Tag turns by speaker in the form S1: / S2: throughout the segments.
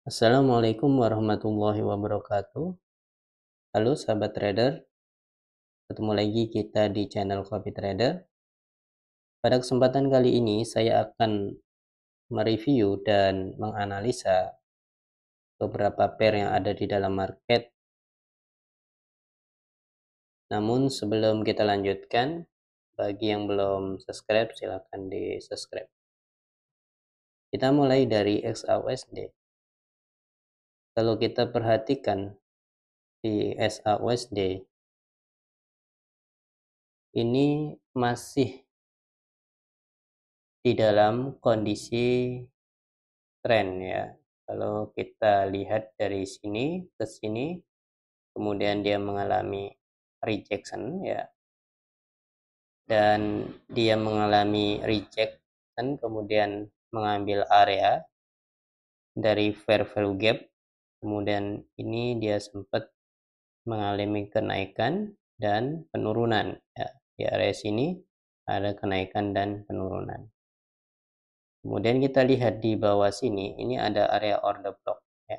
S1: Assalamualaikum warahmatullahi wabarakatuh. Halo sahabat trader, ketemu lagi kita di channel Copy Trader. Pada kesempatan kali ini saya akan mereview dan menganalisa beberapa pair yang ada di dalam market. Namun sebelum kita lanjutkan, bagi yang belum subscribe silahkan di subscribe. Kita mulai dari XAUSD. Kalau kita perhatikan di XAUSD, ini masih di dalam kondisi tren ya. Kalau kita lihat dari sini ke sini, kemudian dia mengalami rejection ya, dan dia mengalami rejection kemudian mengambil area dari fair value gap, kemudian ini dia sempat mengalami kenaikan dan penurunan ya. Di area sini ada kenaikan dan penurunan. Kemudian kita lihat di bawah sini, ini ada area order block ya.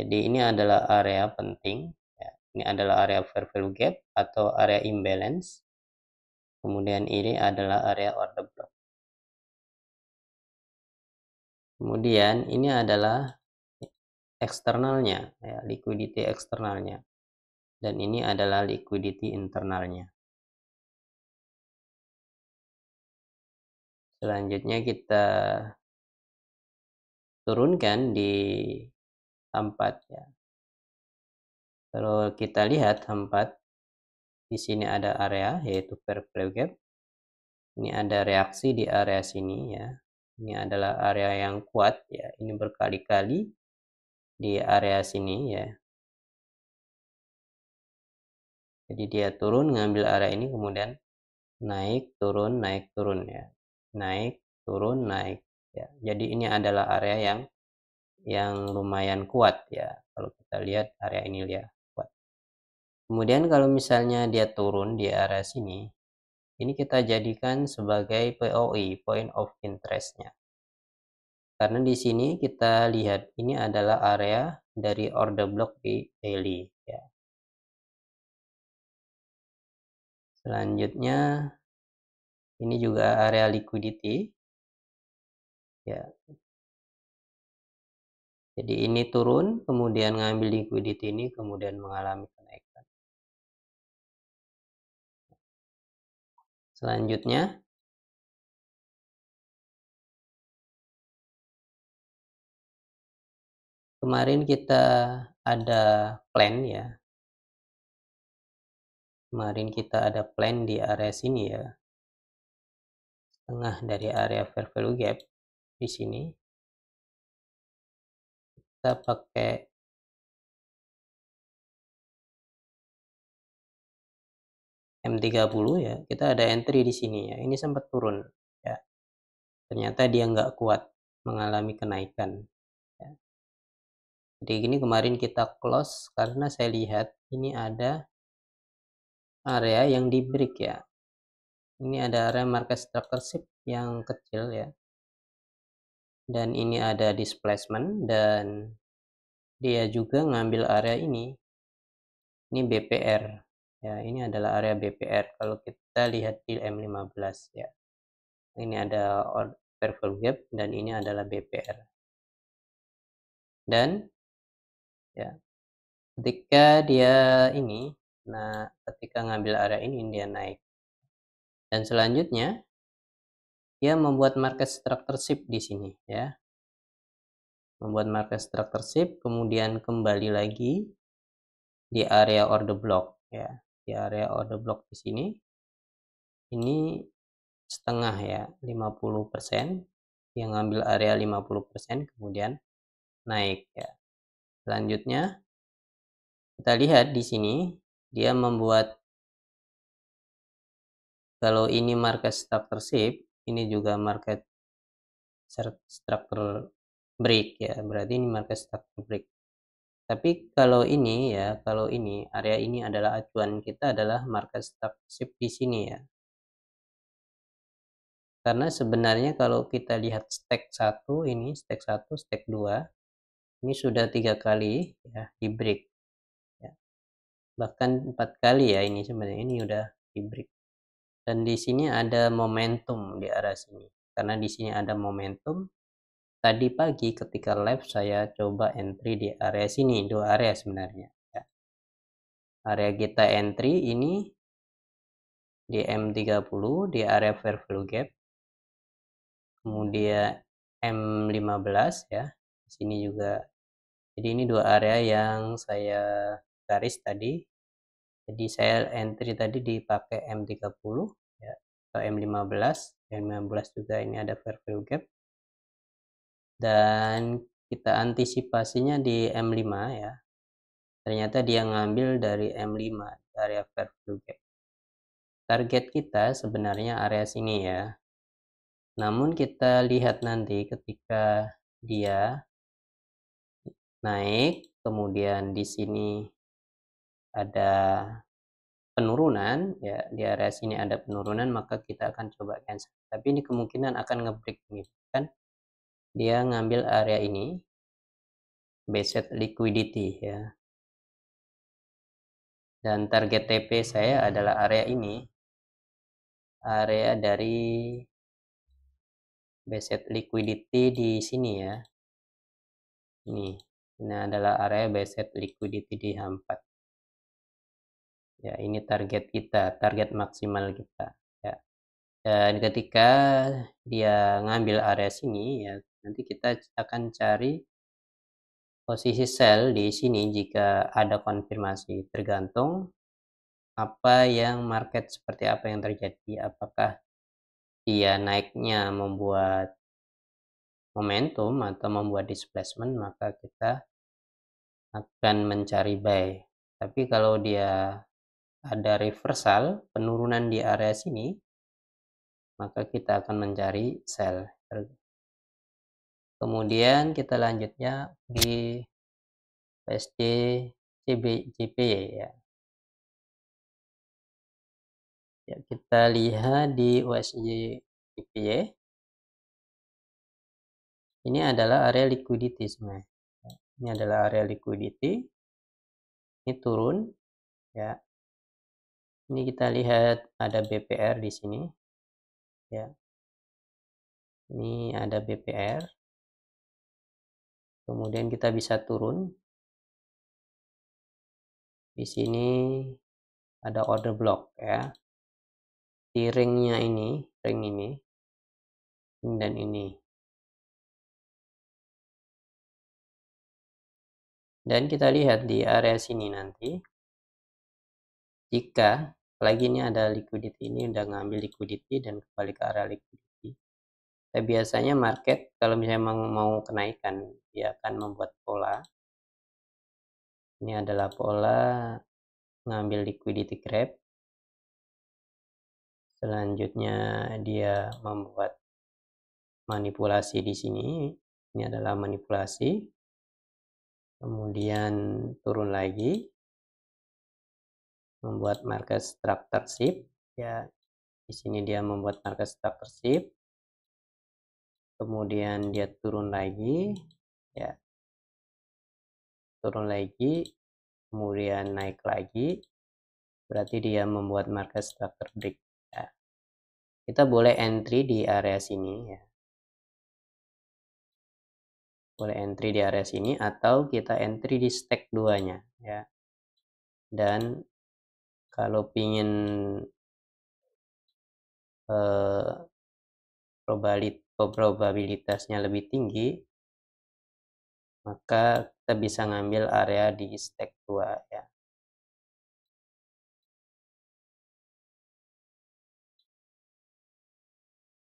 S1: Jadi ini adalah area penting ya. Ini adalah area fair value gap atau area imbalance. Kemudian ini adalah area order block. Kemudian ini adalah eksternalnya ya, liquidity eksternalnya. Dan ini adalah liquidity internalnya. Selanjutnya kita turunkan di tempat ya. Kalau kita lihat tempat, di sini ada area yaitu fair value gap. Ini ada reaksi di area sini ya. Ini adalah area yang kuat ya. Ini berkali-kali di area sini ya. Jadi dia turun ngambil area ini kemudian naik turun ya. Naik turun naik ya. Jadi ini adalah area yang lumayan kuat ya. Kalau kita lihat area ini ya kuat. Kemudian kalau misalnya dia turun di area sini, ini kita jadikan sebagai POI, point of interest-nya. Karena di sini kita lihat ini adalah area dari order block di daily ya. Selanjutnya ini juga area liquidity ya. Jadi ini turun kemudian ngambil liquidity ini kemudian mengalami kenaikan. Selanjutnya kemarin kita ada plan ya. Kemarin kita ada plan di area sini ya. Tengah dari area fair value gap di sini. Kita pakai M30 ya. Kita ada entry di sini ya. Ini sempat turun ya. Ternyata dia nggak kuat mengalami kenaikan ya. Jadi gini kemarin kita close karena saya lihat ini ada area yang di break ya. Ini ada area market structure shift yang kecil ya. Dan ini ada displacement dan dia juga ngambil area ini. Ini BPR. Ya, ini adalah area BPR kalau kita lihat di M15 ya. Ini ada fair value gap dan ini adalah BPR. Dan ya, ketika dia ini, nah ketika ngambil area ini dia naik. Dan selanjutnya dia membuat market structure shift di sini ya. Membuat market structure shift kemudian kembali lagi di area order block ya. Di area order block di sini. Ini setengah ya, 50%. Yang ngambil area 50% kemudian naik ya. Selanjutnya kita lihat di sini dia membuat, kalau ini market structure shift, ini juga market structure break ya, berarti ini market structure break. Tapi kalau ini ya, kalau ini area ini adalah acuan kita adalah market structure shift di sini ya. Karena sebenarnya kalau kita lihat stack 1 ini, stack 1, stack 2, Ini sudah 3 kali ya di break ya. Bahkan 4 kali ya ini sebenarnya, ini udah di break. Dan di sini ada momentum di arah sini. Karena di sini ada momentum, tadi pagi ketika live saya coba entry di area sini, 2 area sebenarnya ya. Area kita entry ini di M30 di area fair value gap. Kemudian M15 ya. Di sini juga. Jadi ini 2 area yang saya garis tadi. Jadi saya entry tadi dipakai M30 ya atau M15. M15 juga ini ada fair value gap. Dan kita antisipasinya di M5 ya. Ternyata dia ngambil dari M5 area fair value gap. Target kita sebenarnya area sini ya. Namun kita lihat nanti ketika dia naik, kemudian di sini ada penurunan ya, di area sini ada penurunan, maka kita akan coba cancel. Tapi ini kemungkinan akan ngebreak nih kan. Dia ngambil area ini based liquidity ya. Dan target TP saya adalah area ini. Area dari based liquidity di sini ya. Ini adalah area based liquidity di H4. Ya, ini target kita, target maksimal kita ya. Dan ketika dia ngambil area sini ya, nanti kita akan cari posisi sell di sini jika ada konfirmasi, tergantung apa yang market, seperti apa yang terjadi, apakah dia naiknya membuat momentum atau membuat displacement, maka kita akan mencari buy. Tapi kalau dia ada reversal, penurunan di area sini, maka kita akan mencari sell. Kemudian kita lanjutnya di USD JPY ya. Ya, kita lihat di USD JPY. Ini adalah area liquidity sebenarnya. Ini adalah area liquidity. Ini turun ya. Ini kita lihat ada BPR di sini ya. Ini ada BPR. Kemudian kita bisa turun. Di sini ada order block ya. Di ringnya ini, ring ini dan ini. Dan kita lihat di area sini nanti, jika lagi ini ada liquidity, ini udah ngambil liquidity dan kembali ke area liquidity. Dan biasanya market kalau misalnya mau kenaikan, dia akan membuat pola. Ini adalah pola ngambil liquidity grab. Selanjutnya dia membuat manipulasi di sini. Ini adalah manipulasi. Kemudian turun lagi, membuat market structure ya. Di sini dia membuat market structure, kemudian dia turun lagi ya, turun lagi, kemudian naik lagi, berarti dia membuat market structure break ya. Kita boleh entry di area sini ya, boleh entry di area sini atau kita entry di stack 2-nya ya. Dan kalau pingin probabilitasnya lebih tinggi, maka kita bisa ngambil area di stack 2 ya.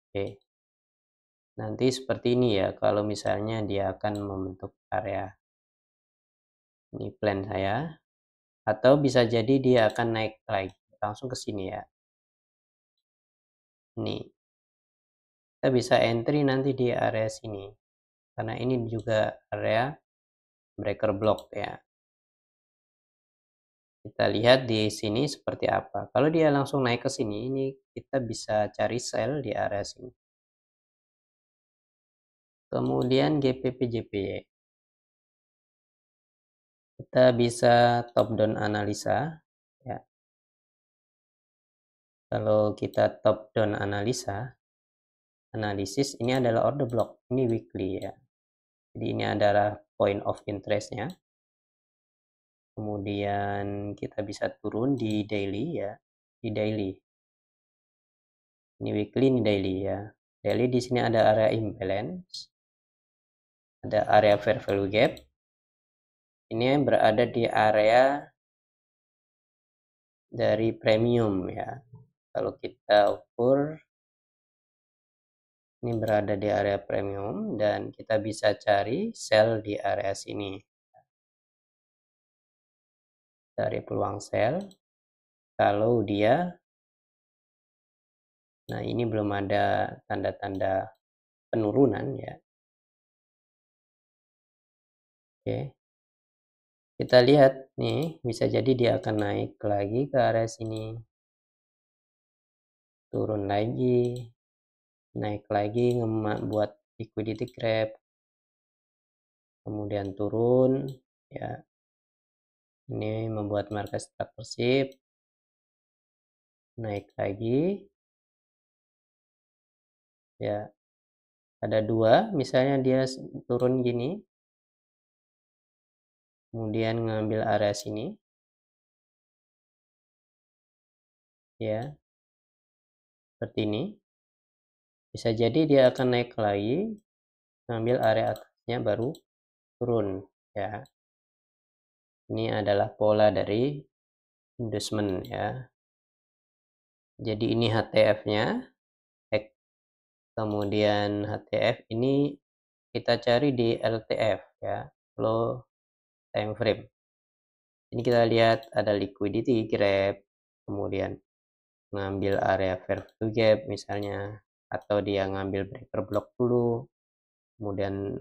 S1: Oke. Nanti seperti ini ya, kalau misalnya dia akan membentuk area. Ini plan saya. Atau bisa jadi dia akan naik lagi. Langsung ke sini ya. Ini. Kita bisa entry nanti di area sini. Karena ini juga area breaker block ya. Kita lihat di sini seperti apa. Kalau dia langsung naik ke sini, ini kita bisa cari sell di area sini. Kemudian GPP JPY. Kita bisa top down analisa ya. Kalau kita top down analisis ini adalah order block, ini weekly ya. Jadi ini adalah point of interest-nya. Kemudian kita bisa turun di daily ya, di daily. Ini weekly, ini daily ya. Daily di sini ada area imbalance, ada area fair value gap. Ini berada di area dari premium ya. Kalau kita ukur ini berada di area premium dan kita bisa cari sell di area sini. Cari peluang sell kalau dia, nah ini belum ada tanda-tanda penurunan ya. Oke. Kita lihat nih, bisa jadi dia akan naik lagi ke area sini. Turun lagi, naik lagi buat liquidity grab. Kemudian turun ya. Ini membuat market structure naik lagi. Ya. Ada dua, misalnya dia turun gini. Kemudian ngambil area sini. Ya. Seperti ini. Bisa jadi dia akan naik lagi, ngambil area atasnya baru turun ya. Ini adalah pola dari inducement ya. Jadi ini HTF-nya, kemudian HTF ini kita cari di LTF ya, low time frame. Ini kita lihat ada liquidity grab, kemudian ngambil area fair value gap misalnya, atau dia ngambil breaker block dulu, kemudian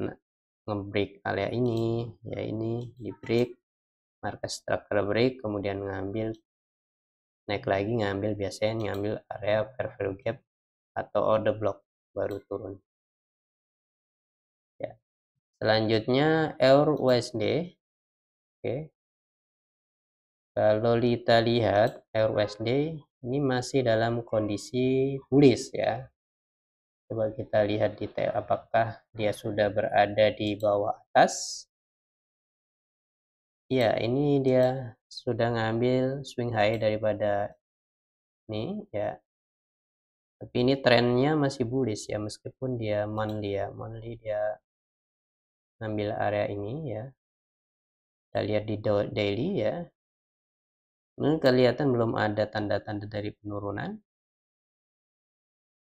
S1: ngebreak area ini, ya ini di break, market structure break, kemudian ngambil naik lagi, ngambil biasanya ngambil area fair value gap atau order block baru turun ya. Selanjutnya EUR USD. Oke, kalau kita lihat EUR USD ini masih dalam kondisi bullish ya. Coba kita lihat detail apakah dia sudah berada di bawah atas. Ya, ini dia sudah ngambil swing high daripada ini ya. Tapi ini trennya masih bullish ya, meskipun dia monthly dia ngambil area ini ya. Kita lihat di daily ya. Ini kelihatan belum ada tanda-tanda dari penurunan.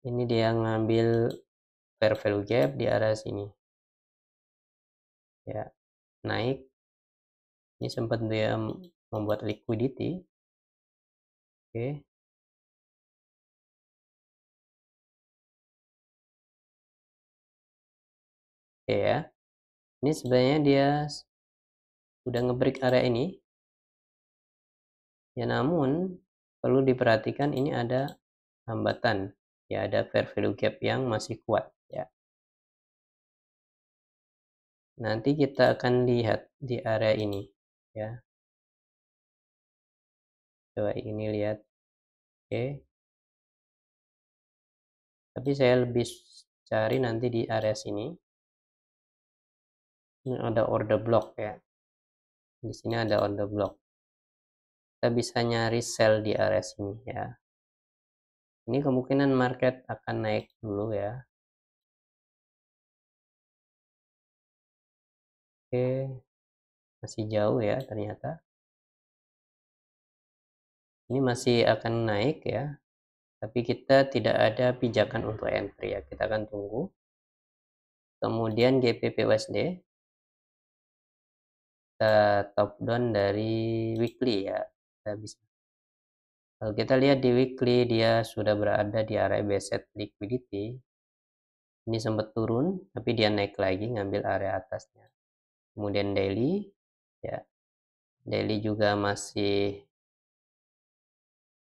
S1: Ini dia ngambil fair value gap di area sini. Ya, naik. Ini sempat dia membuat liquidity. Oke. Oke ya. Ini sebenarnya dia sudah ngebreak area ini. Ya, namun perlu diperhatikan ini ada hambatan. Ya, ada fair value gap yang masih kuat ya. Nanti kita akan lihat di area ini ya. Coba ini lihat. Oke. Tapi saya lebih cari nanti di area sini. Ini ada order block ya. Di sini ada order block. Kita bisa nyari sell di area sini ya. Ini kemungkinan market akan naik dulu ya. Oke, masih jauh ya ternyata. Ini masih akan naik ya. Tapi kita tidak ada pijakan untuk entry ya. Kita akan tunggu. Kemudian GBP USD. Kita top down dari weekly ya. Kita bisa. Kalau kita lihat di weekly dia sudah berada di area base liquidity. Ini sempat turun, tapi dia naik lagi ngambil area atasnya. Kemudian daily, ya, daily juga masih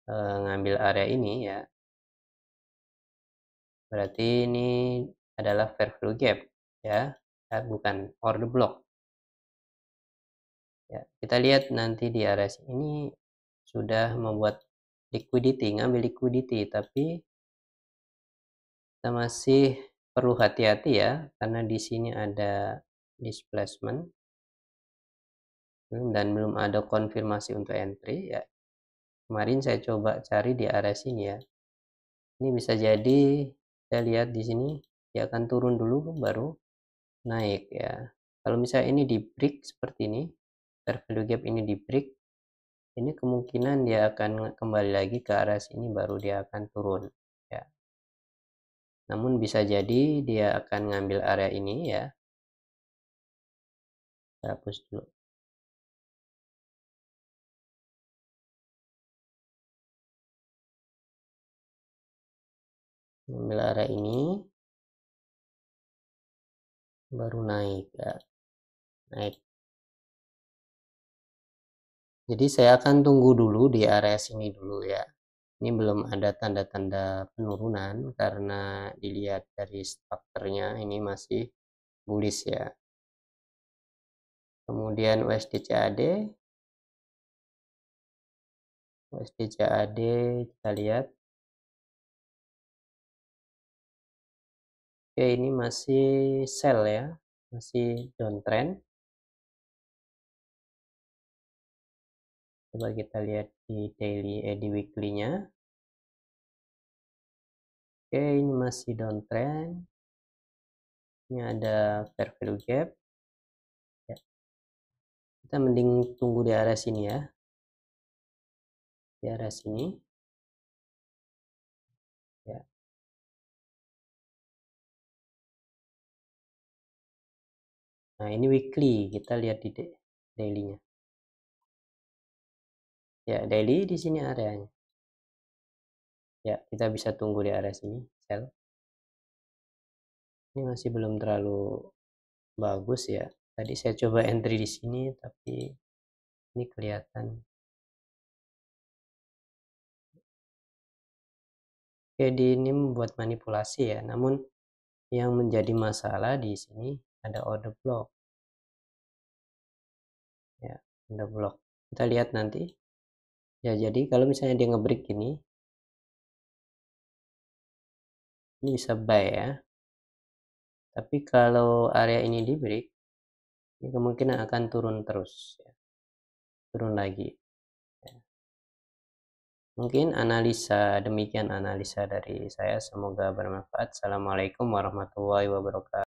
S1: ngambil area ini ya. Berarti ini adalah fair value gap, ya, bukan order block. Ya, kita lihat nanti di area ini sudah membuat liquidity, ngambil liquidity, tapi kita masih perlu hati-hati ya, karena di sini ada displacement dan belum ada konfirmasi untuk entry ya. Kemarin saya coba cari di area sini ya. Ini bisa jadi saya lihat di sini dia akan turun dulu baru naik ya. Kalau misalnya ini di break seperti ini, fair value gap ini di break, ini kemungkinan dia akan kembali lagi ke area sini baru dia akan turun ya. Namun bisa jadi dia akan ngambil area ini ya. Saya hapus dulu. Ngambil area ini baru naik ya. Naik. Jadi saya akan tunggu dulu di area sini dulu ya. Ini belum ada tanda-tanda penurunan karena dilihat dari strukturnya ini masih bullish ya. Kemudian USD CAD kita lihat. Oke, ini masih sell ya, masih downtrend. Coba kita lihat di daily, di weekly-nya. Oke, ini masih downtrend. Ini ada fair value gap. Ya. Kita mending tunggu di area sini ya. Di area sini. Ya. Nah, ini weekly, kita lihat di daily-nya. Ya, daily di sini areanya. Ya, kita bisa tunggu di area sini, sell. Ini masih belum terlalu bagus ya. Tadi saya coba entry di sini, tapi ini kelihatan. Oke, ini membuat manipulasi ya. Namun yang menjadi masalah di sini ada order block. Ya, order block. Kita lihat nanti. Ya, jadi kalau misalnya dia ngebreak ini bisa buy ya. Tapi kalau area ini di break, ini kemungkinan akan turun terus ya. Turun lagi. Ya. Mungkin demikian analisa dari saya, semoga bermanfaat. Assalamualaikum warahmatullahi wabarakatuh.